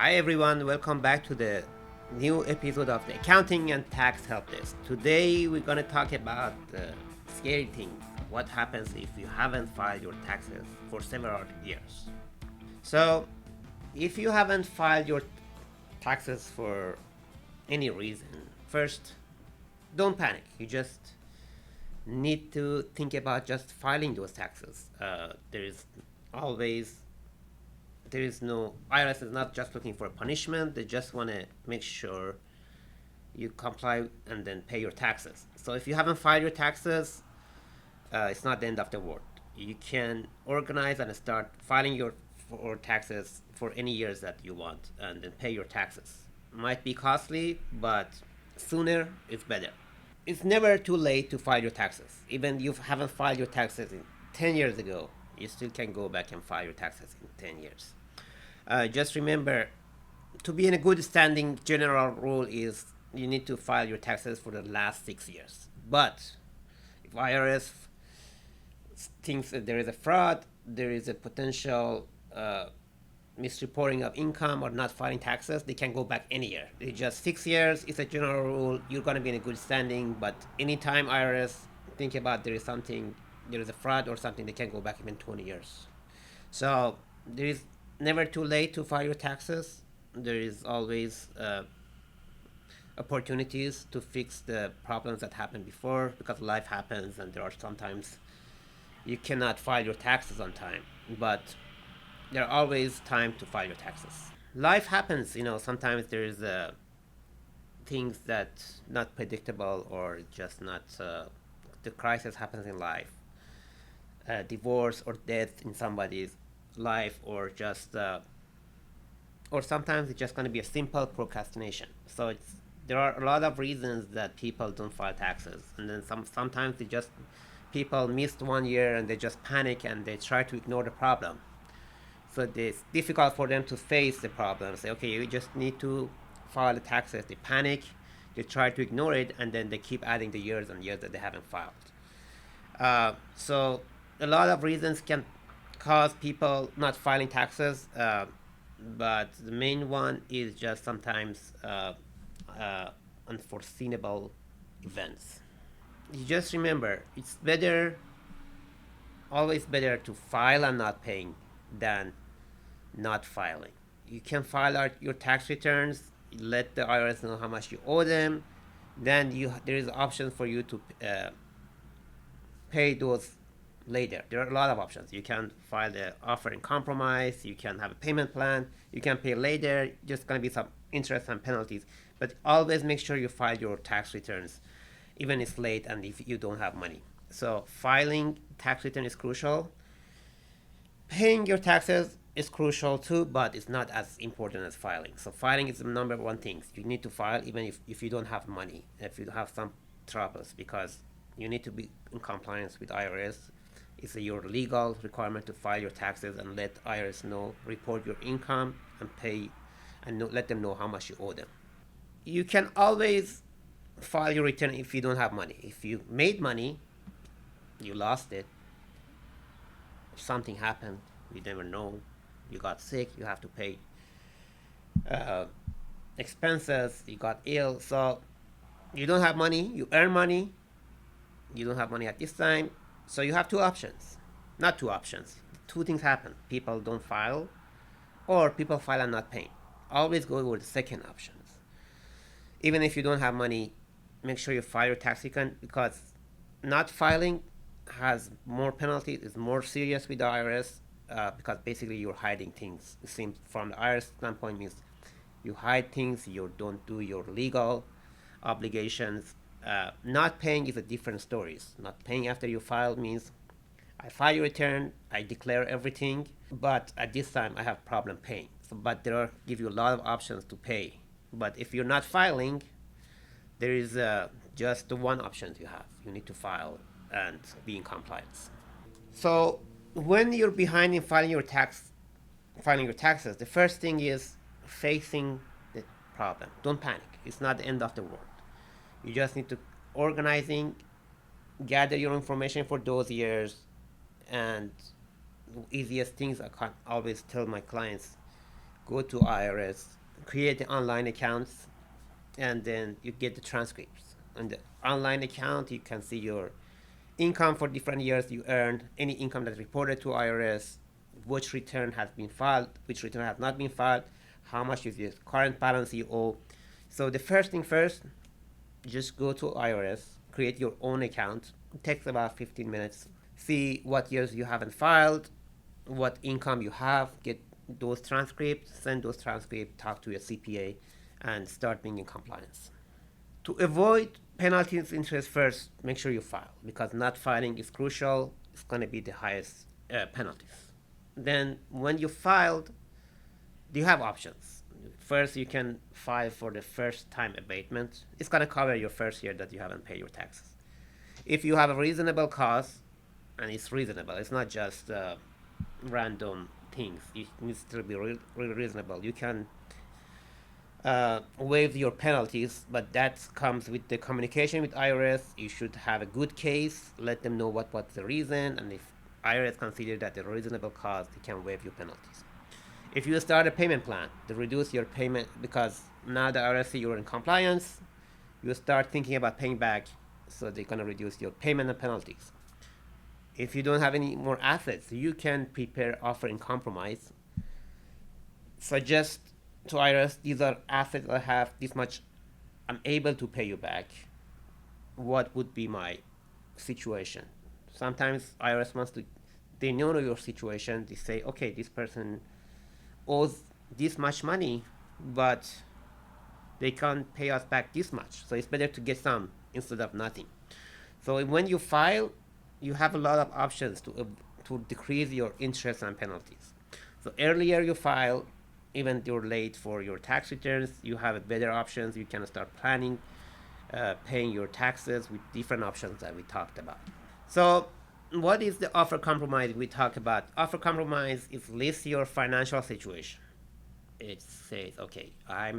Hi everyone, welcome back to the new episode of the Accounting and Tax Helpdesk. Today we're going to talk about the scary things. What happens if you haven't filed your taxes for several years? So, if you haven't filed your taxes for any reason, first, don't panic. You just need to think about just filing those taxes. Always there is no IRS is not just looking for a punishment. They just want to make sure you comply and then pay your taxes. So if you haven't filed your taxes, it's not the end of the world. You can organize and start filing your for taxes for any years that you want and then pay your taxes. Might be costly, but sooner is better. It's never too late to file your taxes. Even if you haven't filed your taxes in 10 years ago, you still can go back and file your taxes in 10 years. Just remember, to be in a good standing, general rule is you need to file your taxes for the last 6 years. But if IRS thinks that there is a fraud, there is a potential misreporting of income or not filing taxes, they can go back any year. It's just 6 years. It's a general rule. You're going to be in a good standing. But anytime IRS think about there is a fraud or something, they can go back even 20 years. So there is never too late to file your taxes. There is always opportunities to fix the problems that happened before, because life happens and there are sometimes you cannot file your taxes on time, but there are always time to file your taxes. Life happens, sometimes there is things that not predictable or just not the crisis happens in life. Divorce or death in somebody's life, or just or sometimes it's just going to be a simple procrastination. So there are a lot of reasons that people don't file taxes, and then sometimes people missed 1 year and they just panic and they try to ignore the problem. So it's difficult for them to face the problem. Say, okay, you just need to file the taxes. They panic, they try to ignore it, and then they keep adding the years and years that they haven't filed. So a lot of reasons can cause people not filing taxes, but the main one is just sometimes unforeseeable events. You just remember, it's always better to file and not paying than not filing. You can file your tax returns, let the IRS know how much you owe them, then there is an option for you to pay those later. There are a lot of options. You can file the offer in compromise, you can have a payment plan, you can pay later, just going to be some interest and penalties. But always make sure you file your tax returns, even if it's late and if you don't have money. So filing tax return is crucial. Paying your taxes is crucial too, but it's not as important as filing. So filing is the number one thing. You need to file even if you don't have money, if you have some troubles, because you need to be in compliance with IRS. It's your legal requirement to file your taxes and let IRS know, report your income and pay, and let them know how much you owe them. You can always file your return if you don't have money. If you made money, you lost it, something happened, you never know, you got sick, you have to pay expenses, you got ill, so you don't have money, you earn money, you don't have money at this time, so you have two options. Not two options, two things happen. People don't file, or people file and not paying. Always go with the second options. Even if you don't have money, make sure you file your tax return, because not filing has more penalties, is more serious with the IRS, because basically you're hiding things. It seems from the IRS standpoint means you hide things, you don't do your legal obligations. Not paying is a different story. Not paying after you file means I file your return, I declare everything, but at this time I have problem paying. But give you a lot of options to pay. But if you're not filing, there is just the one option you have. You need to file and be in compliance. So when you're behind in filing your taxes, the first thing is facing the problem. Don't panic. It's not the end of the world. You just need to gather your information for those years, and the easiest things I can always tell my clients, go to IRS, create the online accounts, and then you get the transcripts. On the online account, you can see your income for different years you earned, any income that's reported to IRS, which return has been filed, which return has not been filed, how much is the current balance you owe. So the first thing first, just go to IRS, create your own account. It takes about 15 minutes. See what years you haven't filed, what income you have, get those transcripts, send those transcripts, talk to your CPA, and start being in compliance. To avoid penalties, interest first, make sure you file because not filing is crucial. It's going to be the highest penalties. Then when you filed, you have options. First, you can file for the first time abatement. It's going to cover your first year that you haven't paid your taxes. If you have a reasonable cause, and it's reasonable, it's not just random things. It needs to be really reasonable. You can waive your penalties, but that comes with the communication with IRS. You should have a good case, let them know what's the reason, and if IRS consider that a reasonable cause, they can waive your penalties. If you start a payment plan to reduce your payment, because now the IRS see you're in compliance, you start thinking about paying back, so they're gonna reduce your payment and penalties. If you don't have any more assets, you can prepare offer in compromise. Suggest to IRS, these are assets I have this much, I'm able to pay you back. What would be my situation? Sometimes IRS wants to, they know your situation. They say, okay, this person owes this much money, but they can't pay us back this much. So it's better to get some instead of nothing. So when you file, you have a lot of options to decrease your interest and penalties. So earlier you file, even you're late for your tax returns, you have better options. You can start planning, paying your taxes with different options that we talked about. So what is the offer compromise we talk about? Offer compromise is list your financial situation. It says, okay, I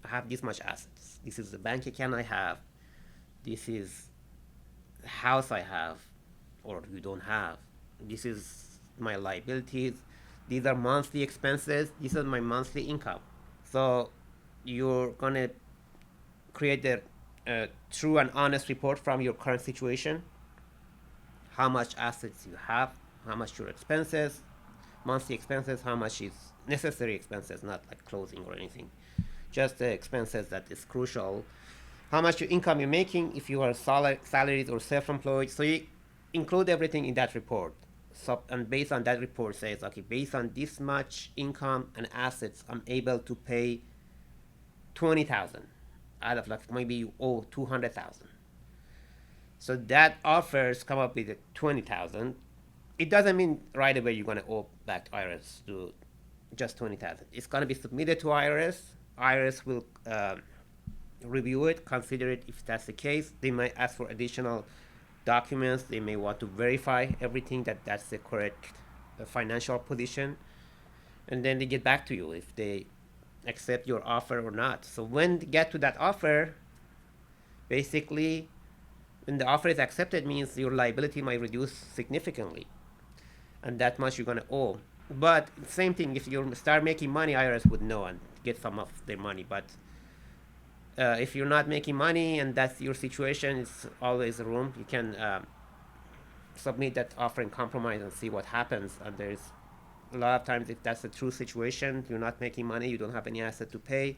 have this much assets. This is the bank account I have. This is the house I have, or you don't have. This is my liabilities. These are monthly expenses. This is my monthly income. So you're gonna create a true and honest report from your current situation. How much assets you have, how much your expenses, monthly expenses, how much is necessary expenses, not like clothing or anything. Just the expenses that is crucial. How much your income you're making if you are salaried or self-employed. So you include everything in that report. So, and based on that report says, okay, based on this much income and assets, I'm able to pay 20,000 out of like maybe you owe 200,000. So that offers come up with 20,000. It doesn't mean right away you're gonna owe back to IRS to just 20,000. It's gonna be submitted to IRS. IRS will review it, consider it. If that's the case, they might ask for additional documents. They may want to verify everything that's the correct financial position, and then they get back to you if they accept your offer or not. So when they get to that offer, basically, when the offer is accepted, means your liability might reduce significantly, and that much you're gonna owe. But same thing, if you start making money, IRS would know and get some of their money. But if you're not making money and that's your situation, it's always a room. You can submit that offer in compromise and see what happens. And there's a lot of times, if that's the true situation, you're not making money, you don't have any asset to pay,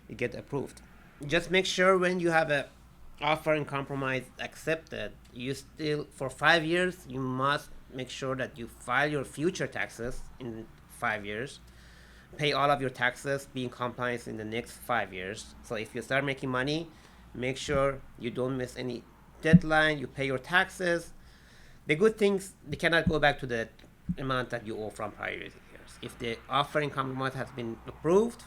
you get approved. Just make sure when you have a offer in compromise accepted, you still, for 5 years, you must make sure that you file your future taxes in 5 years, pay all of your taxes, be in compliance in the next 5 years. So if you start making money, make sure you don't miss any deadline, you pay your taxes. The good things, they cannot go back to the amount that you owe from prior years. If the offer in compromise has been approved,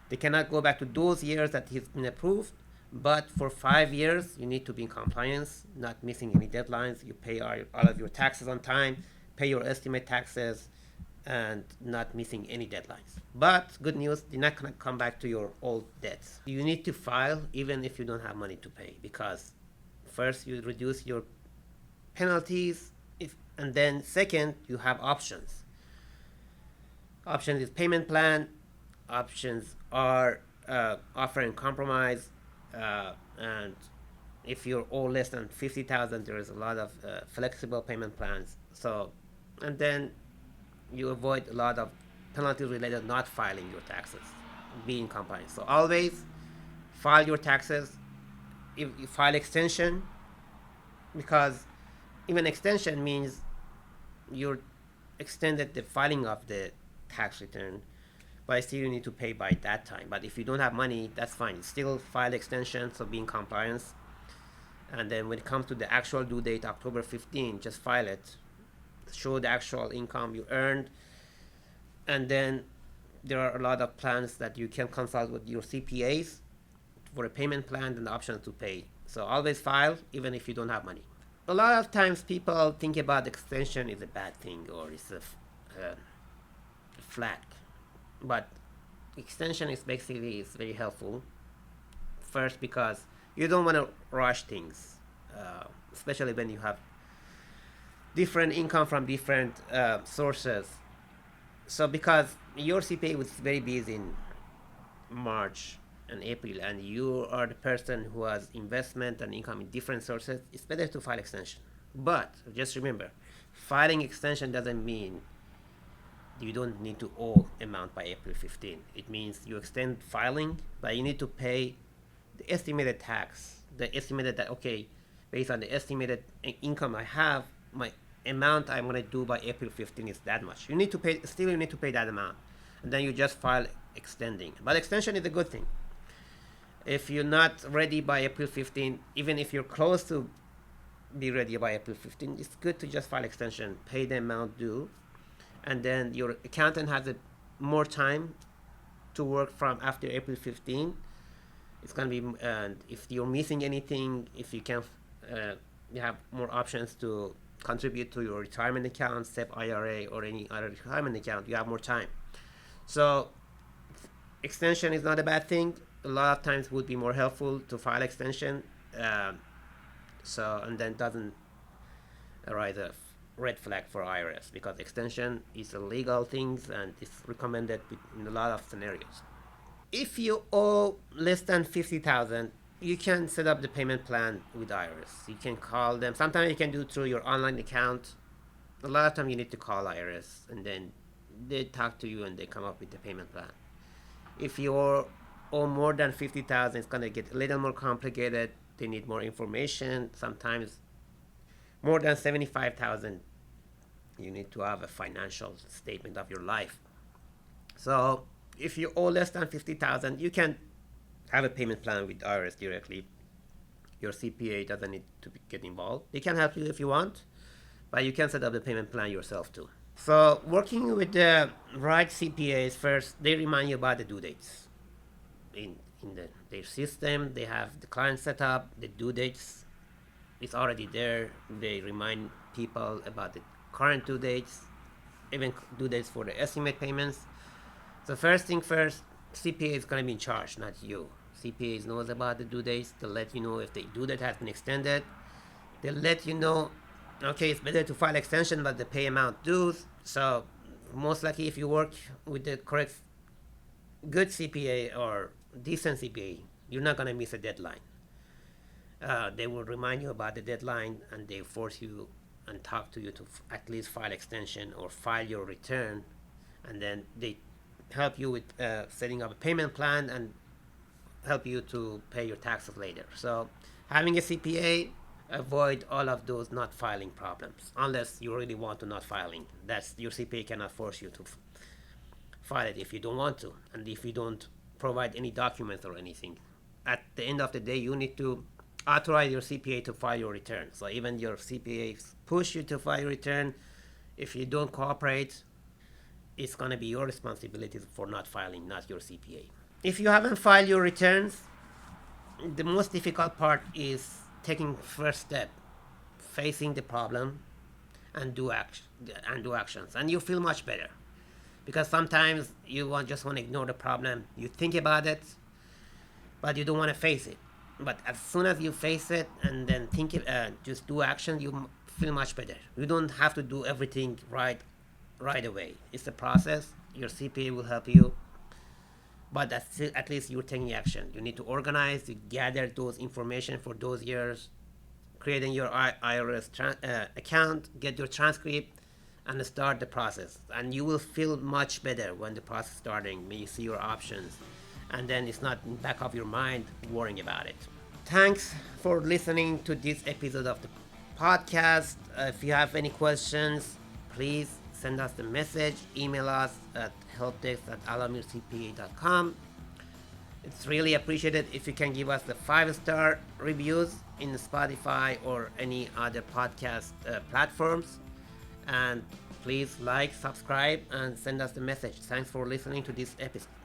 they cannot go back to those years that it's been approved. But for 5 years, you need to be in compliance, not missing any deadlines. You pay all of your taxes on time, pay your estimate taxes, and not missing any deadlines. But good news, they're not gonna come back to your old debts. You need to file even if you don't have money to pay, because first you reduce your penalties, and then second, you have options. Options is payment plan. Options are offering compromise, and if you're all less than 50,000, there is a lot of flexible payment plans. So, and then you avoid a lot of penalties related not filing your taxes, being compliant. So always file your taxes. If you file extension, because even extension means you're extended the filing of the tax return, but still you need to pay by that time. But if you don't have money, that's fine. Still file extension, so be in compliance. And then when it comes to the actual due date, October 15, just file it. Show the actual income you earned. And then there are a lot of plans that you can consult with your CPAs for a payment plan and the option to pay. So always file, even if you don't have money. A lot of times people think about extension is a bad thing or it's a flag. But extension is basically very helpful. First, because you don't want to rush things, especially when you have different income from different sources. So because your CPA was very busy in March and April, and you are the person who has investment and income in different sources, it's better to file extension. But just remember, filing extension doesn't mean you don't need to owe amount by April 15. It means you extend filing, but you need to pay the estimated tax. The estimated that, okay, based on the estimated income I have, my amount I'm going to do by April 15 is that much. You need to pay, still you need to pay that amount. And then you just file extending. But extension is a good thing. If you're not ready by April 15, even if you're close to be ready by April 15, it's good to just file extension, pay the amount due, and then your accountant has more time to work from after April 15. It's going to be, if you're missing anything, if you can, you have more options to contribute to your retirement account, SEP IRA, or any other retirement account, you have more time. So extension is not a bad thing. A lot of times would be more helpful to file extension, and then doesn't arise a red flag for IRS, because extension is a legal thing and it's recommended in a lot of scenarios. If you owe less than 50,000, you can set up the payment plan with IRS. You can call them. Sometimes you can do it through your online account. A lot of time you need to call IRS, and then they talk to you and they come up with the payment plan. If you owe more than 50,000, it's gonna get a little more complicated. They need more information. Sometimes more than 75,000, you need to have a financial statement of your life. So if you owe less than 50,000, you can have a payment plan with IRS directly. Your CPA doesn't need to get involved. They can help you if you want, but you can set up the payment plan yourself too. So working with the right CPAs, first, they remind you about the due dates. In their system, they have the client set up, the due dates is already there. They remind people about the current due dates, even due dates for the estimate payments. So first thing first, CPA is going to be in charge, not you. CPA knows about the due dates. They'll let you know if the due date has been extended. They'll let you know, okay, it's better to file extension, but the pay amount dues. So most likely, if you work with the correct, good CPA or decent CPA, you're not going to miss a deadline. They will remind you about the deadline, and they force you and talk to you to at least file extension or file your return, and then they help you with setting up a payment plan and help you to pay your taxes later. So having a CPA, avoid all of those not filing problems, unless you really want to not filing. That's your CPA cannot force you to file it if you don't want to, and if you don't provide any documents or anything. At the end of the day, you need to authorize your CPA to file your return. So even your CPA push you to file your return, if you don't cooperate, it's going to be your responsibility for not filing, not your CPA. If you haven't filed your returns, the most difficult part is taking first step, facing the problem, and do actions, and you feel much better. Because sometimes you just want to ignore the problem. You think about it, but you don't want to face it. But as soon as you face it and then just do action, you feel much better. You don't have to do everything right away. It's a process. your CPA will help you, but at least you're taking action. You need to organize, to gather those information for those years, creating your IRS account, get your transcript, and start the process. And you will feel much better when the process starting, when you see your options, and then it's not in the back of your mind worrying about it. Thanks for listening to this episode of the podcast. If you have any questions, please send us the message, email us at helpdesk@alamircpa.com. It's really appreciated if you can give us the 5-star reviews in Spotify or any other podcast platforms. And please like, subscribe, and send us the message. Thanks for listening to this episode.